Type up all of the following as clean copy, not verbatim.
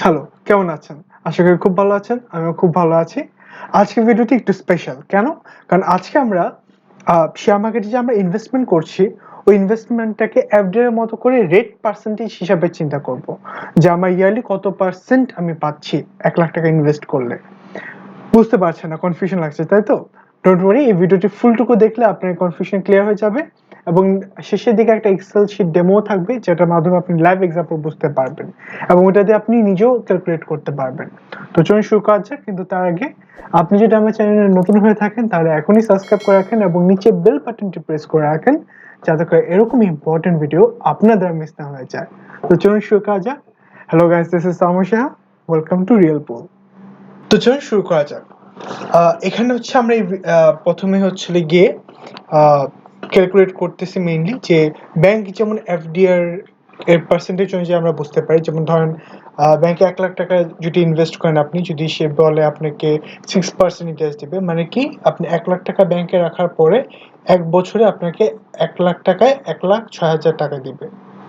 Hello, কেমন আছেন? আশা করি খুব ভালো আছেন। আমিও খুব ভালো আছি। আজকের ভিডিওটি একটু স্পেশাল। কেন? কারণ আজকে আমরা শেয়ার মার্কেটে যে আমরা ইনভেস্টমেন্ট করছি, ওই ইনভেস্টমেন্টটাকে এফডিআর এর মতো করে রেট পার্সেন্টেজ হিসাবে চিন্তা করব। যে আমার ইয়ারলি কত পার্সেন্ট আমি পাচ্ছি ৳১,০০,০০০ ইনভেস্ট করলে। বুঝতে পারছেন না, কনফিউশন লাগছে, তাই তো? ডোন্ট ওয়ারি, এই ভিডিওটি ফুলটুকু দেখলে আপনার কনফিউশন ক্লিয়ার হয়ে যাবে এবং শেষের দিকে একটা এক্সেল শিট ডেমো থাকবে যেটার মাধ্যমে আপনি লাইভ এক্সাম্পল বুঝতে পারবেন এবং ওটা দিয়ে আপনি নিজেও ক্যালকুলেট করতে পারবেন। তো চলুন শুরু করা যাক, কিন্তু তার আগে আপনি যদি আমার চ্যানেলে নতুন হয়ে থাকেন তাহলে এখনই সাবস্ক্রাইব করে রাখেন এবং নিচে বেল বাটনটি প্রেস করে রাখেন যাতে করে এরকম ইম্পর্টেন্ট ভিডিও আপনার দ্বারা মিস না হয়ে যায়। তো চলুন শুরু করা যাক। হ্যালো গাইস, দিস ইজ সামা, ওয়েলকাম টু রিয়েল পুল। তো চলুন শুরু করা যাক। এখানে হচ্ছে আমরা প্রথমে হচ্ছে গিয়ে ক্যালকুলেট করতেছি মেইনলি যে ব্যাংক যেমন এফডিআর এর পার্সেন্টেজ অনুযায়ী আমরা বুঝতে পারি। যেমন ধরেন ব্যাংকে ৳১,০০,০০০ যদি ইনভেস্ট করেন আপনি, যদি সে বলে আপনাকে 6% ইন্টারেস্ট দিবে, মানে কি আপনি ৳১,০০,০০০ ব্যাংকে রাখার পরে ১ বছরে আপনাকে ৳১,০০,০০০ ৳১,০৬,০০০ দিবে,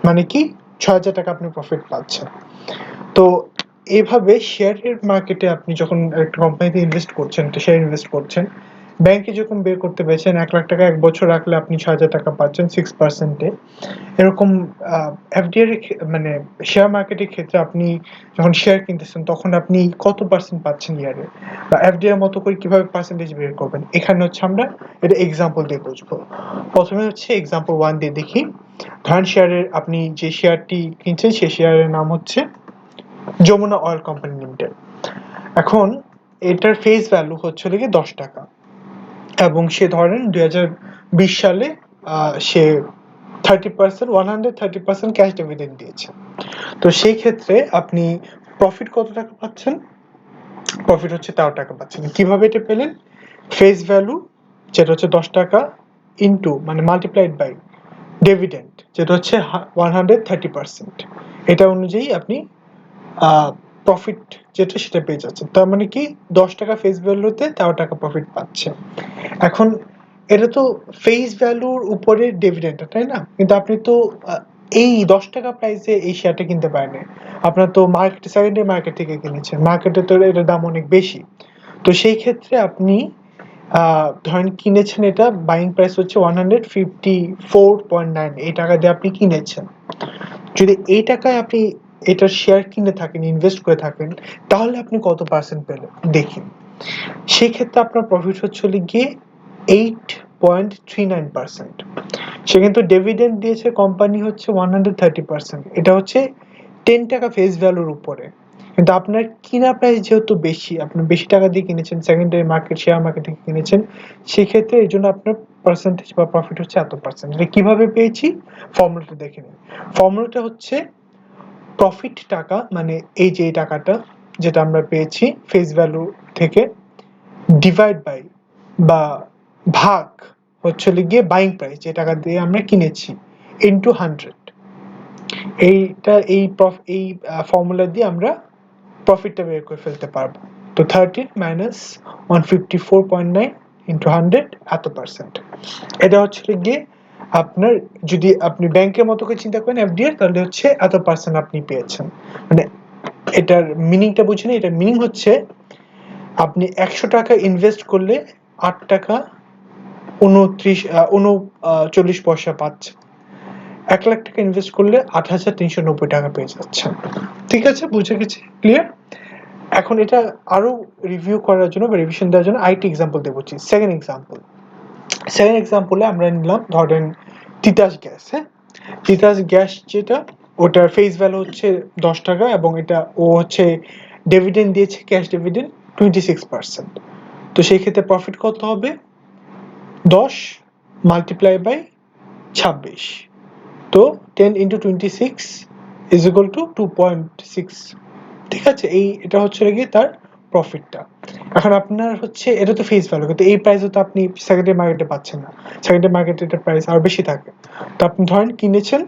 মানে কি ৳৬,০০০ আপনি প্রফিট পাচ্ছেন। তো এভাবে শেয়ারের মার্কেটে আপনি যখন একটা কোম্পানিতে ইনভেস্ট করছেন, একটা শেয়ার ইনভেস্ট করছেন, ব্যাংকে যখন বের করতে পেরেছেন ৳১,০০,০০০ ১ বছর রাখলে আপনি ৳৬,০০০ পাচ্ছেন 6% এ। এরকম এফডিআর মানে শেয়ার মার্কেটের ক্ষেত্রে আপনি যখন শেয়ার কিনতেছেন তখন আপনি কত পার্সেন্ট পাচ্ছেন ইয়ারে, বা এফডিআর মতো করে কিভাবে পার্সেন্টেজ বের করবেন, এখানে হচ্ছে আমরা এটা এক্সাম্পল দিয়ে বুঝবো। প্রথমে হচ্ছে এক্সাম্পল 1 দিয়ে দেখি। ধরেন শেয়ারের আপনি যে শেয়ারটি কিনছেন সেই শেয়ারের নাম হচ্ছে যমুনা অয়েল কোম্পানি লিমিটেড। এখন এটার ফেস ভ্যালু হচ্ছে গিয়ে ৳১০ এবং সে ধরেন ২০২০ সালে সে 130% ক্যাশ ডিভিডেন্ড দিয়েছে। তো সেই ক্ষেত্রে আপনি প্রফিট কত টাকা পাচ্ছেন? প্রফিট হচ্ছে ৳১৩ পাচ্ছেন। কিভাবে এটা পেলেন? ফেস ভ্যালু যেটা হচ্ছে ৳১০ ইনটু মানে মাল্টিপ্লাইড বাই ডিভিডেন্ড যেটা হচ্ছে 130%, এটা অনুযায়ী আপনি প্রফিট যেটা সেটা পেয়ে যাচ্ছেন। তার মানে কি ৳১০ ফেস ভ্যালুতে ৳১৩ প্রফিট পাচ্ছে। এখন এটা তো ফেস ভ্যালুর উপরে ডিভিডেন্ড, তাই না? কিন্তু আপনি তো এই ৳১০ প্রাইসে এই শেয়ারটা কিনতে পারেন। আপনার তো মার্কেট সেকেন্ডারি মার্কেট থেকে কিনেছেন। মার্কেটে তো এটার দাম অনেক বেশি। তো সেই ক্ষেত্রে আপনি ধরেন কিনেছেন, এটা বাইং প্রাইস হচ্ছে 154.9, এই টাকা দিয়ে আপনি কিনেছেন। যদি এই টাকায় আপনি এটার শেয়ার কিনে থাকেন, ইনভেস্ট করে থাকেন, তাহলে আপনি কত পার্সেন্ট পেলেন দেখেন। সেক্ষেত্রে আপনার প্রফিট হচ্ছে গিয়ে 8.39%। সে কিন্তু ডিভিডেন্ড দিয়েছে কোম্পানি হচ্ছে 130%, এটা হচ্ছে ৳10 ফেস ভ্যালুর উপরে। কিন্তু আপনার কিনা প্রাইস যেহেতু বেশি, আপনি বেশি টাকা দিয়ে কিনেছেন, সেকেন্ডারি মার্কেট শেয়ার মার্কেট থেকে কিনেছেন, সেক্ষেত্রে এই জন্য আপনার পার্সেন্টেজ বা প্রফিট হচ্ছে এত পার্সেন্ট। এটা কিভাবে পেয়েছি? ফর্মুলাটা দেখে নিন। ফর্মুলাটা হচ্ছে প্রফিট টাকা, মানে এই যে এই টাকাটা যেটা আমরা পেয়েছি ফেস ভ্যালু থেকে, ডিভাইড বাই বা ভাগ হচ্ছে গিয়ে বাইং প্রাইস যে টাকা দিয়ে আমরা কিনেছি ইনটু 100। এইটা এই ফর্মুলা দিয়ে আমরা প্রফিটটা বের করে ফেলতে পারবো। তো 13 মাইনাস 154.9 ইনটু 100 এত পার্সেন্ট। এটা হচ্ছে গিয়ে আপনার, যদি আপনি ব্যাংকের মতো করে চিন্তা করেন এফডিআর, তাহলে হচ্ছে এত পার্সেন্ট আপনি পেয়েছেন। মানে এটার মিনিংটা বুঝেন। এটার মিনিং হচ্ছে আপনি ৳১০০ ইনভেস্ট করলে ৳৮.39 পাচ্ছেন। ৳১,০০,০০০ ইনভেস্ট করলে ৳৮,৩৯০ পেয়ে যাচ্ছেন। ঠিক আছে, বুঝে গেছি? ক্লিয়ার? এখন এটা আরো রিভিউ করার জন্য বা রিভিশন দেওয়ার জন্য আরেকটি এক্সাম্পল দিয়ে বলছি। সেকেন্ড এক্সাম্পলে আমরা নিলাম ধরেন তিতাস গ্যাস। হ্যাঁ, তিতাস গ্যাস যেটা, ওটার ফেস ভ্যালু হচ্ছে ৳১০ এবং এটা ও হচ্ছে ডিভিডেন্ড দিয়েছে, ক্যাশ ডিভিডেন্ড 26%। তো সেই ক্ষেত্রে প্রফিট কত হবে? ১০ মাল্টিপ্লাই বাই ২৬। তো 10 ইন্টু 26 ইজ ইকুয়াল টু 2.6। ঠিক আছে, এটা হচ্ছে গিয়ে তার প্রফিটটা। এখন আপনার হচ্ছে এটা তো ফেস ভ্যালু, কিন্তু এই প্রাইসে তো আপনি সেকেন্ডারি মার্কেটে পাচ্ছেন না। সেকেন্ডারি মার্কেটে এটার প্রাইস আরো বেশি থাকে। তো আপনি ধরেন কিনেছেন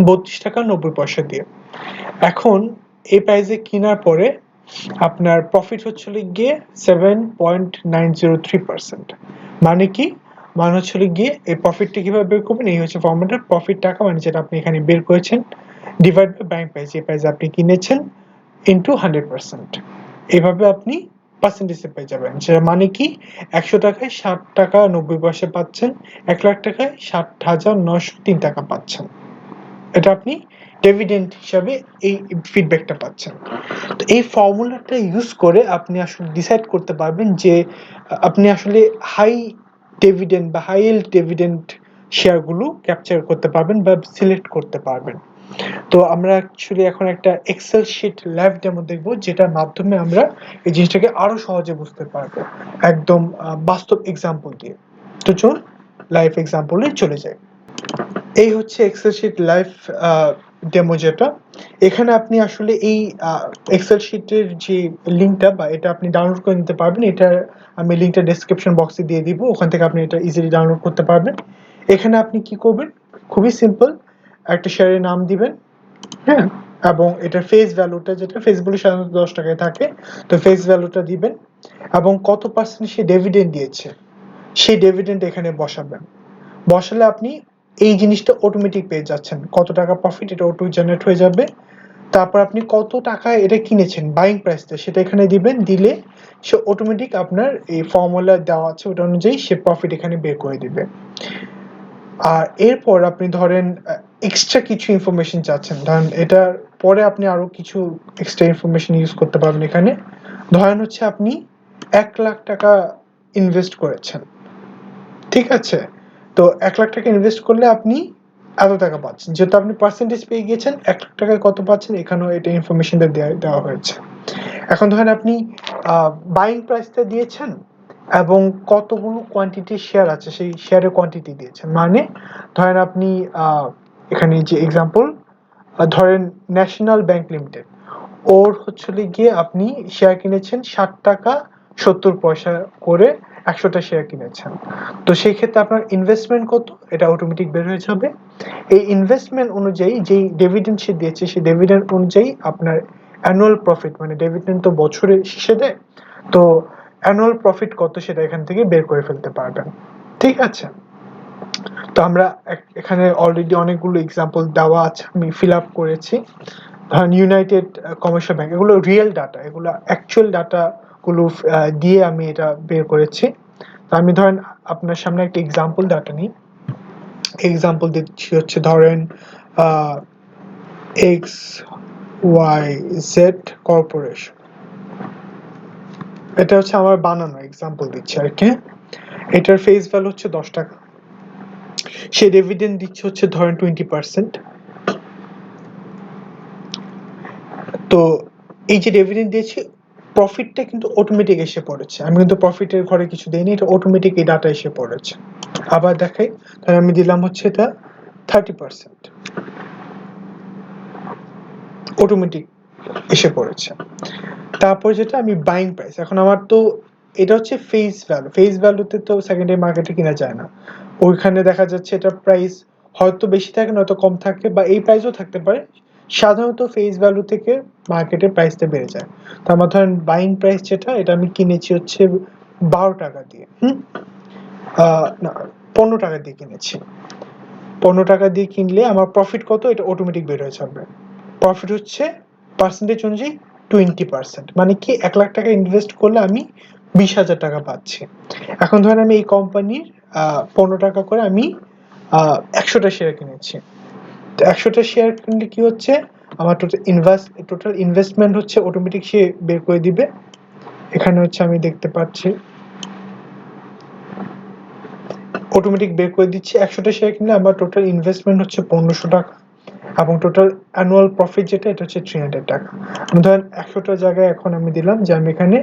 ৳৩২.৯০ দিয়ে। এখন এই প্রাইসে কেনার পরে আপনার প্রফিট হচ্ছে গিয়ে 7.903%। মানে কি? মানে হচ্ছে গিয়ে এই প্রফিটটা কিভাবে বের করবেন? এই হচ্ছে ফর্মুলা। প্রফিট টাকা মানে যেটা আপনি এখানে বের করেছেন ডিভাইড বাই ব্যাংক প্রাইস, যে প্রাইসে আপনি কিনেছেন ইন্টু 100%, এভাবে আপনি পার্সেন্টেজে পেয়ে যাবেন। যে মানে কি 100 টাকায় 60 টাকা 90 পয়সা পাচ্ছেন, 1 লাখ টাকায় 60,903 টাকা পাচ্ছেন। এটা আপনি ডিভিডেন্ড হিসাবে এই ফিডব্যাকটা পাচ্ছেন। তো এই ফর্মুলাটা ইউজ করে আপনি আসলে ডিসাইড করতে পারবেন যে আপনি আসলে হাই ডিভিডেন্ড বা হাই ইল্ড ডিভিডেন্ড শেয়ারগুলো ক্যাপচার করতে পারবেন বা সিলেক্ট করতে পারবেন। তো আমরা অ্যাকচুয়ালি এখন একটা এক্সেল শিট লাইভ ডেমো দেখব, যেটার মাধ্যমে আমরা এই জিনিসটাকে আরো সহজে বুঝতে পারবো একদম বাস্তব এক্সাম্পল দিয়ে। তো চল লাইভ এক্সাম্পলে চলে যাই। এই হচ্ছে এক্সেল শিট লাইভ ডেমো, যেটা এখানে আপনি আসলে এই এক্সেল শিটের যে লিঙ্কটা বা এটা আপনি ডাউনলোড করে নিতে পারবেন। এটা আমি লিঙ্কটা ডেসক্রিপশন বক্সে দিয়ে দিব, ওখান থেকে আপনি এটা ইজিলি ডাউনলোড করতে পারবেন। এখানে আপনি কি করবেন, খুবই সিম্পল, একটা শেয়ারের নাম দিবেন, হ্যাঁ, এবং এটার ফেস ভ্যালুটা, যেটা ফেস ভ্যালু সাধারণত 10 টাকায় থাকে, তো ফেস ভ্যালুটা দিবেন এবং কত পার্সেন্ট সে ডিভিডেন্ড দিয়েছে সেই ডিভিডেন্ড এখানে বসাবেন। বসালে আপনি এই জিনিসটা অটোমেটিক পেয়ে যাচ্ছেন, কত টাকা প্রফিট এটা অটো জেনারেট হয়ে যাবে। তারপর আপনি কত টাকায় এটা কিনেছেন বাইং প্রাইসটা সেটা এখানে দিবেন, দিলে সে অটোমেটিক আপনার এই ফর্মুলা দেওয়া আছে ওটা অনুযায়ী সে প্রফিট এখানে বের করে দিবে। আর এরপর আপনি ধরেন এক্সট্রা কিছু ইনফরমেশন চাচ্ছেন, ধরেন এটার পরে আপনি আরো কিছু এক্সট্রা ইনফরমেশন ইউজ করতে পারবেন এখানে। ধরেন হচ্ছে আপনি 1 লাখ টাকা ইনভেস্ট করেছেন, ঠিক আছে, তো 1 লাখ টাকা ইনভেস্ট করলে আপনি এত টাকা পাচ্ছেন, যেহেতু আপনি পার্সেন্টেজ পেয়ে গিয়েছেন 1 লাখ টাকায় কত পাচ্ছেন এখানেও এটা ইনফরমেশনটা দেওয়া হয়েছে। এখন ধরেন আপনি বাইং প্রাইসটা দিয়েছেন এবং কতগুলো কোয়ান্টিটির শেয়ার আছে সেই শেয়ারের কোয়ান্টিটি দিয়েছেন, মানে ধরেন আপনি এখানে যে এক্সাম্পল ধরেন ন্যাশনাল ব্যাংক লিমিটেড, ওর হচ্ছে গিয়ে আপনি শেয়ার কিনেছেন 60 টাকা 70 পয়সা করে 100টা শেয়ার কিনেছেন। তো সেই ক্ষেত্রে আপনার ইনভেস্টমেন্ট কত এটা অটোমেটিক বের হয়ে যাবে। এই ইনভেস্টমেন্ট অনুযায়ী যেই ডিভিডেন্ড সে দিয়েছে সেই ডিভিডেন্ড অনুযায়ী আপনার অ্যানুয়াল প্রফিট, মানে ডিভিডেন্ড তো বছরের শেষে দেয়, তো অ্যানুয়াল প্রফিট কত সেটা এখান থেকে বের করে ফেলতে পারবেন, ঠিক আছে। তো আমরা এখানে অলরেডি অনেকগুলো এক্সাম্পল দেওয়া আছে, আমি ফিল আপ করেছি। ধরেন ইউনাইটেড কমার্শিয়াল ব্যাংক, এগুলো রিয়েল ডাটা, এগুলো অ্যাকচুয়াল ডাটাগুলো দিয়ে আমি এটা বের করেছি। তো আমি ধরেন আপনার সামনে একটা এক্সাম্পল ডাটা নিই, এক্সাম্পল দিচ্ছি হচ্ছে ধরেন এক্স ওয়াই জেড কর্পোরেশন, এটা হচ্ছে আমার বানানো এক্সাম্পল দিচ্ছি আর কি। এটার ফেস ভ্যালু হচ্ছে 10 টাকা, সে ডিভিডেন্ড দিচ্ছে হচ্ছে ধরেন 20%। তো এই যে ডিভিডেন্ড দিয়েছি প্রফিটটা কিন্তু অটোমেটিক এসে পড়েছে, আমি কিন্তু প্রফিটের ঘরে কিছু দেইনি, এটা অটোমেটিক এই ডাটা এসে পড়েছে। আবার দেখাই, তাহলে আমি দিলাম হচ্ছে এটা 30%, অটোমেটিক এসে পড়েছে। তারপর যেটা আমি বাইং প্রাইস, এখন আমার তো এটা হচ্ছে ফেস ভ্যালু, ফেস ভ্যালুতে তো সেকেন্ডারি মার্কেটে কিনা যায় না, ওইখানে দেখা যাচ্ছে এটা প্রাইস হয়তো বেশি থাকে নয়তো কম থাকে বা এই প্রাইসও থাকতে পারে, সাধারণত ফেস ভ্যালু থেকে মার্কেটের প্রাইসটা বেড়ে যায়। তো আমার ধরেন বাইং প্রাইস যেটা, এটা আমি কিনেছি হচ্ছে 12 টাকা দিয়ে, না 15 টাকা দিয়ে কিনেছি। 15 টাকা দিয়ে কিনলে আমার প্রফিট কত এটা অটোমেটিক বের হয়ে যাবে। প্রফিট হচ্ছে পার্সেন্টেজ অনুযায়ী 20%, মানে কি 1 লাখ টাকা ইনভেস্ট করলে আমি 20,000 টাকা পাচ্ছি। এখন ধরেন আমি এই কোম্পানির 15 টাকা করে আমি 100টা শেয়ার কিনেছি। তো 100টা শেয়ার কিনলে কি হচ্ছে আমার টোটাল ইনভেস্টমেন্ট হচ্ছে অটোমেটিক সে বের করে দিবে। এখানে হচ্ছে আমি দেখতে পাচ্ছি অটোমেটিক বের করে দিচ্ছি, 100টা শেয়ার কিনলে আমার টোটাল ইনভেস্টমেন্ট হচ্ছে 1500 টাকা এবং টোটাল অ্যানুয়াল প্রফিট যেটা এটা হচ্ছে 300 টাকা। ধরেন 100টা জায়গায় এখন আমি দিলাম যে আমি এখানে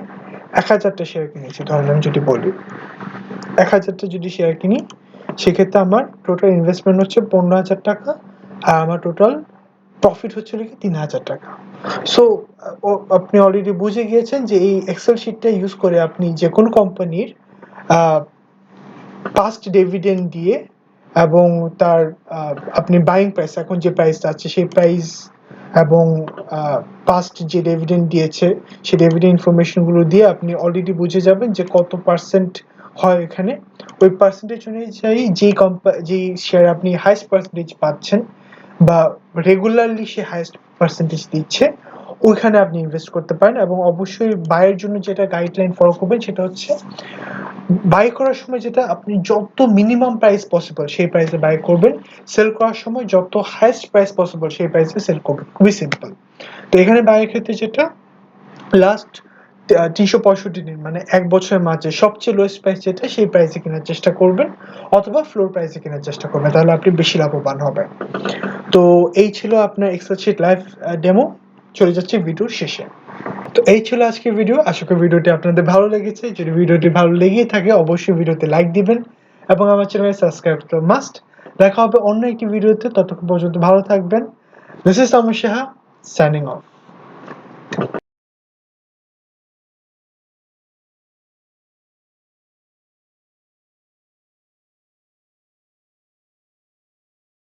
1000টা শেয়ার কিনেছি, ধরেন আমি যদি বলি 1000টা যদি শেয়ার কিনি সেক্ষেত্রে আমার টোটাল ইনভেস্টমেন্ট হচ্ছে 15,000 টাকা আর আমার টোটাল প্রফিট হচ্ছে কি 3,000 টাকা। সো আপনি অলরেডি বুঝে গিয়েছেন যে এই এক্সেল শিটটা ইউজ করে আপনি যে কোনো কোম্পানির পাস্ট ডিভিডেন্ড দিয়ে এবং তার আপনি বাইং প্রাইস এখন যে প্রাইসটা আছে সেই প্রাইস এবং পাস্ট যে ডিভিডেন্ড দিয়েছে সেই ডিভিডেন্ড ইনফরমেশনগুলো দিয়ে আপনি অলরেডি বুঝে যাবেন যে কত পার্সেন্ট হয় এখানে। ওই পার্সেন্টেজ অনুযায়ী যেই শেয়ার আপনি হাইস্ট পার্সেন্টেজ পাচ্ছেন বা রেগুলারলি সে হাইস্ট পার্সেন্টেজ দিচ্ছে, ওইখানে আপনি ইনভেস্ট করতে পারেন। এবং অবশ্যই বাইয়ের জন্য যেটা গাইডলাইন ফলো করবেন সেটা হচ্ছে বাই করার সময় যেটা আপনি যত মিনিমাম প্রাইস পসিবল সেই প্রাইসে বাই করবেন, সেল করার সময় যত হাইয়েস্ট প্রাইস পসিবল সেই প্রাইসে সেল করবেন। খুবই সিম্পল। তো এখানে বাইয়ের ক্ষেত্রে যেটা লাস্ট 365 দিন মানে এক বছরের মাঝে সবচেয়ে লোয়েস্ট প্রাইস যেটা সেই প্রাইসে কেনার চেষ্টা করবেন, অথবা ফ্লোর প্রাইসে কেনার চেষ্টা করবেন, তাহলে আপনি বেশি লাভবান হবেন। তো এই ছিল আপনার এক্সেল শিট লাইভ ডেমো। চলে যাচ্ছে ভিডিওর শেষে। তো এই ছিল আজকের ভিডিও। আশা করি ভিডিওটি আপনাদের ভালো লেগেছে। যদি ভিডিওটি ভালো লেগেই থাকে অবশ্যই ভিডিওতে লাইক দিবেন এবং আমার চ্যানেলে সাবস্ক্রাইব করতে মাস্ট। দেখা হবে অন্য একটি ভিডিওতে, ততক্ষণ পর্যন্ত ভালো থাকবেন। This is Saha signing off.